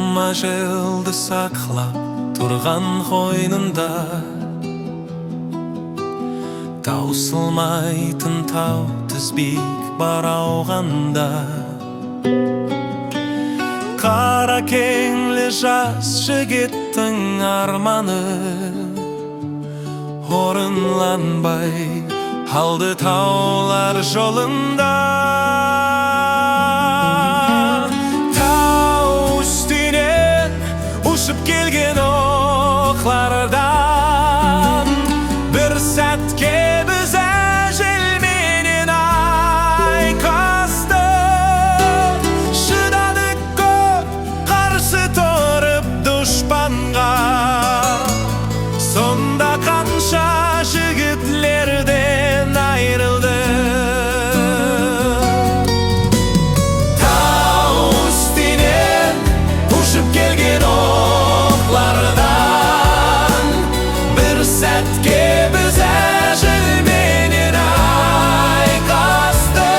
ажылды сақлап тұрған қойнында, таусылмайтын тау тізбек бар ауғанда. Қара кеңлі жас жігіттің арманы орынланбай қалды таулар жолында. Тау үстінен ұшып келген оқлардан бір сәтке біз әжелменен айқасты. Шыдадық көп қарсы тұрып дұшпанға, сонда қанша жігітлерден айрылды. Тау үстінен ұшып келген оқлардан бір сәтке біз әжелменен айқасты.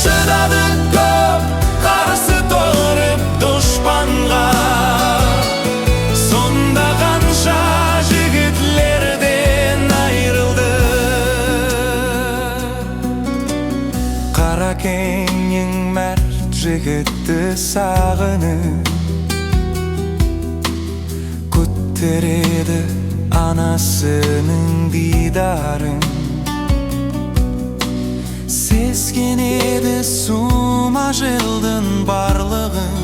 Шыдадық көп қарсы тұрып дұшпанға, сонда қанша жігітлерден айрылды. Қара кеңнің мәрт жігітті сағынып күттереді анасының дидарын. Сескенеді сұм ажылдың барлығын,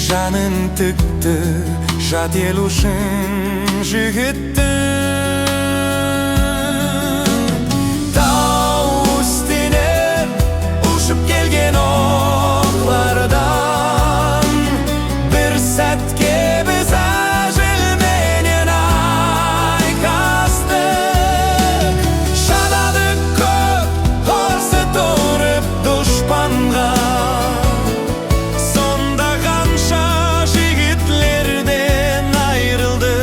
жанын тікті жат ел үшін жігіттің. Тау үстінен ұшып келген оқлардан бір сәтке біз әжелменен айқастық. Шыдадық көп қарсы тұрып дұшпанға, сонда қанша жігітлерден айрылды.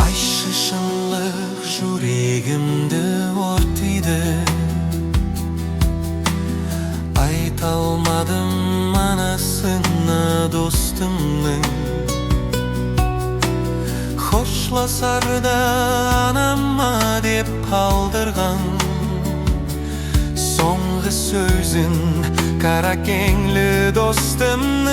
Айшы шынлық жүрегімді өртейді, айта алмадым анасына достымның. Қошласарда анама деп қалдырған соңғы сөзін қара кеңлі достымның.